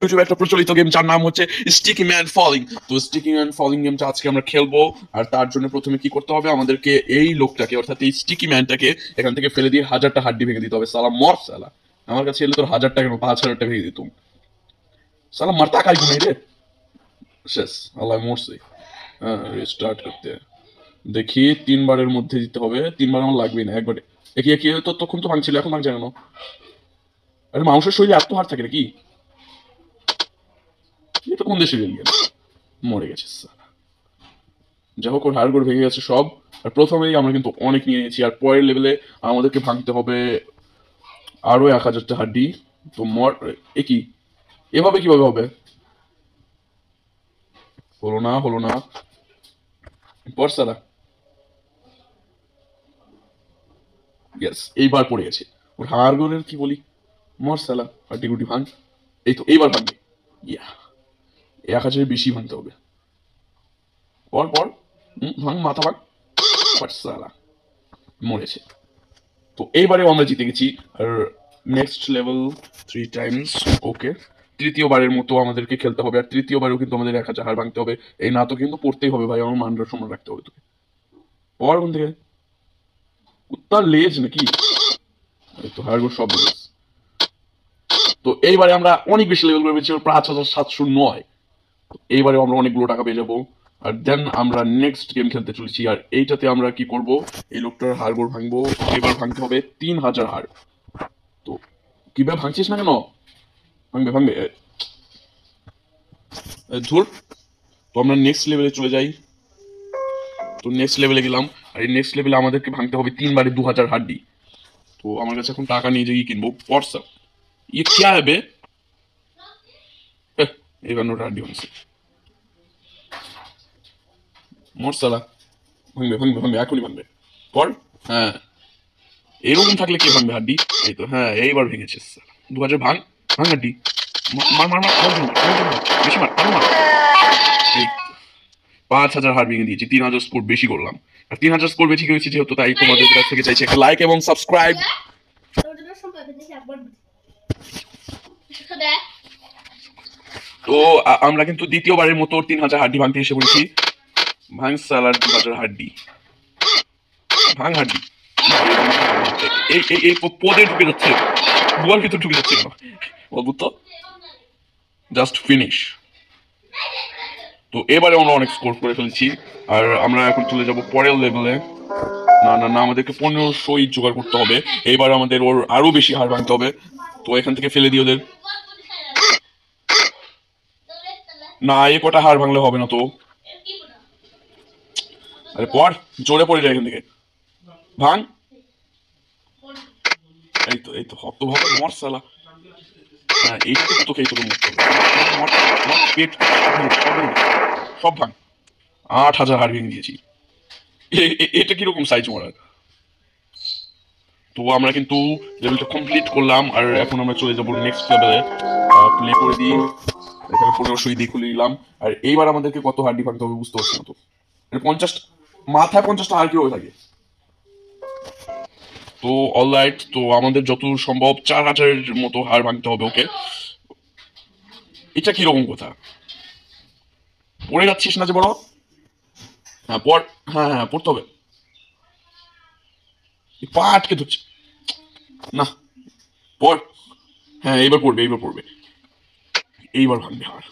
ইউটিউবে একটা প্রচলিত গেম যার নাম হচ্ছে স্টিকি ম্যান ফলিং। তো স্টিকি ম্যান ফলিং গেমটা আজকে আমরা খেলবো। আর তার জন্য প্রথমে কি করতে হবে, আমাদেরকে এই লোকটাকে অর্থাৎ এই স্টিকি ম্যানটাকে এখান থেকে ফেলে দিয়ে 1000টা হাড্ডি ভেঙে দিতে হবে। সালা মর সালা, আমার কাছে এলে তোর 1000টা কেন 5000টা ভেঙে দিতুম। সালা মার টাকাই ঘুমিয়ে রে। শেষ, আল্লাহ মরছে। রিস্টার্ট করতে দেখি 3বারের মধ্যে দিতে হবে। 3বার আমার লাগবে না, একবারে। একই একই তো তখন তো ভাঙছিল, এখন ভাঙছে কেন? আরে মানুষের শরীরে এত হার থাকে নাকি? এটা কোন দেশে গেল? মরে গেছে সালা। যাই হোক, ওর হাড়গোড় ভেঙে গেছে সব। আর প্রথমেই আমরা কিন্তু অনেক নিয়ে নিয়েছি, আর পরের লেভেলে আমাদেরকে ভাঙতে হবে আরো 1000টা হাড্ডি। তো মর একই এভাবে কিভাবে হবে? হলো না, হলো না। পর সালা। ইয়েস, এইবার পড়ে গেছে। ওর হাড়গোড়ের কি বলি, মর সালা, হাড্ডি গুটি ভাঙ। এই তো এইবার ভাঙবে। ইয়া, 1000-এর বেশি ভাঙতে হবে। পর পর ভাঙ, মাথা ভাঙ। সালা মরেছে। তো এইবারেও আমরা জিতে গেছি। আর নেক্সট লেভেল 3 টাইমস। ওকে, তৃতীয়বারের মতো আমাদেরকে খেলতে হবে। আর তৃতীয়বারেও কিন্তু আমাদের 1000 হার ভাঙতে হবে। এই না তো কিন্তু পড়তেই হবে ভাই, আমার মানটা সময় রাখতে হবে তোকে। পর কোন থেকে উত্তর লেজ নাকি? এই তো হারগোর সব লেজ। তো এইবারে আমরা অনেক বেশি লেভেল করে পেয়েছি, 5709। এইবারে আমরা অনেকগুলো টাকা পেয়ে যাবো। আর দেন আমরা নেক্সট গেম খেলতে চলেছি। আর এইটাতে আমরা কি করব, এই লোকটার হাড়গোড় ভাঙবো। এবার ভাঙতে হবে 3000 হাড়। তো কিভাবে ভাঙছিস না কেন? ভাঙবে ভাঙবে ধুর। তো আমরা নেক্সট লেভেলে চলে যাই। তো নেক্সট লেভেলে গেলাম। আর এই নেক্সট লেভেলে আমাদেরকে ভাঙতে হবে 3বারে 2000 হাড্ডি। তো আমার কাছে এখন টাকা নিয়ে যাই কিনবো। হোয়াটসঅ্যাপ ইয়ে क्या है बे? এবার নোট হাড্ডি ভাঙছে। মোর সালা, ভাঙবে ভাঙবে ভাঙবে, এখনই ভাঙবে। পর হ্যাঁ, এরকম থাকলে কে ভাঙবে হাড্ডি? এই তো হ্যাঁ, এইবার ভেঙেছে। 2000 ভাঙ, ভাঙ হাড্ডি। মার মার মার, বেশি মার, আরো মার। এই 5000 হার ভেঙে দিয়েছি, 3000 স্কোর বেশি করলাম। আর 3000 স্কোর বেশি হয়েছে যেহেতু, তাই তোমাদের কাছ থেকে চাইছি একটা লাইক এবং সাবস্ক্রাইব। তো আমরা কিন্তু দ্বিতীয়বারের মতো 3000 হাড্ডি ভাঙতে এসে পড়েছি। ভাঙ সালার 2000 হাড্ডি, ভাঙ হাড্ডি। এই এই এই পদে ঢুকে যাচ্ছে, গুয়ার ভিতর ঢুকে যাচ্ছে কেন? অদ্ভুত তো। Just finish. তো এবারে আমরা অনেক স্কোর করে ফেলছি। আর আমরা এখন চলে যাব পরের লেভেলে। না না না, আমাদেরকে 1500 জোগাড় করতে হবে। এইবার আমাদের ওর আরো বেশি হার ভাঙতে হবে। তো এখান থেকে ফেলে দিই ওদের। না, এ কটা হার ভাঙলে হবে না তো। আরে পর, জোরে পড়ে যায় এখান থেকে। ভাঙ। এই তো এই তো হতভাবে মর সালা। হ্যাঁ, এইটা তো তোকেই তোকে মরতে হবে। পেট সব ভাঙ। 8000 হার ভেঙে দিয়েছি। এটা কিরকম সাইজ মরার? তো আমরা কিন্তু লেভেলটা কমপ্লিট করলাম। আর এখন আমরা চলে যাবো নেক্সট লেভেলে। প্লে করে দিই। এখানে 1500 দিয়ে খুলে নিলাম। আর এইবার আমাদেরকে কত হাড্ডি ভাঙতে হবে বুঝতে পারছি না তো। 50 মাথায় 50টা হার কি হয়ে থাকে? তো অলরাইট, তো আমাদের যত সম্ভব 4000-এর মতো হার ভাঙতে হবে। ওকে, এটা কিরকম কথা? পড়ে যাচ্ছিস না যে বড়? হ্যাঁ পড়, হ্যাঁ হ্যাঁ পড়তে হবে। পা আটকে ধরছে না, পড়। হ্যাঁ এইবার পড়বে, এইবার পড়বে, এইবার ভাঙবে হার।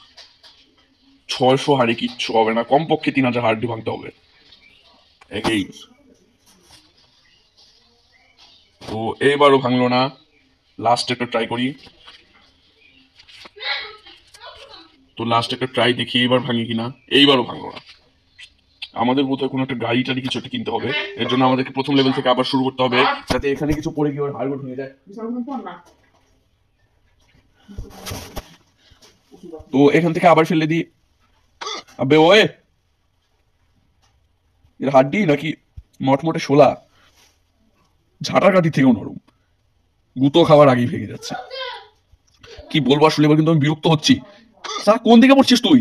600 হারে কিচ্ছু হবে না, কমপক্ষে 3000 হারটি ভাঙতে হবে। একেই তো এইবারও ভাঙলো না। লাস্ট একটা ট্রাই করি। তো লাস্ট একটা ট্রাই দেখি এইবার ভাঙি কিনা। এইবারও ভাঙলো না। আমাদের বোধহয় কোনো একটা গাড়ি টাড়ি কিছু একটা কিনতে হবে। এর জন্য আমাদেরকে প্রথম লেভেল থেকে আবার শুরু করতে হবে, যাতে এখানে কিছু পড়ে গিয়ে ওর হাড়গোড় ভেঙে যায়। তো এখান থেকে আবার ফেলে দিই। আবে ওয়ে, এর হাড্ডি নাকি মটমটে শোলা? ঝাঁটার কাঠি থেকেও নরম, গুতো খাওয়ার আগেই ভেঙে যাচ্ছে। কি বলবো আসলে, এবার কিন্তু আমি বিরক্ত হচ্ছি। স্যার কোন দিকে পড়ছিস তুই?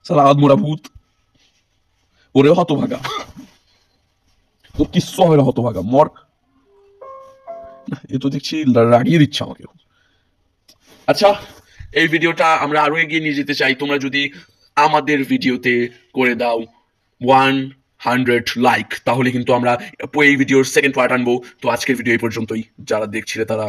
স্যার আদমোরা ভূত। ওরে হতভাগা, তোর কিচ্ছু হবে না হতভাগা, মর। এ তো দেখছি রাগিয়ে দিচ্ছে আমাকে। আচ্ছা, এই ভিডিওটা আমরা আরো এগিয়ে নিয়ে যেতে চাই। তোমরা যদি আমাদের ভিডিওতে করে দাও 100 লাইক, তাহলে কিন্তু আমরা এই ভিডিওর সেকেন্ড পার্ট আনবো। তো আজকের ভিডিও এই পর্যন্তই। যারা দেখছিলে তারা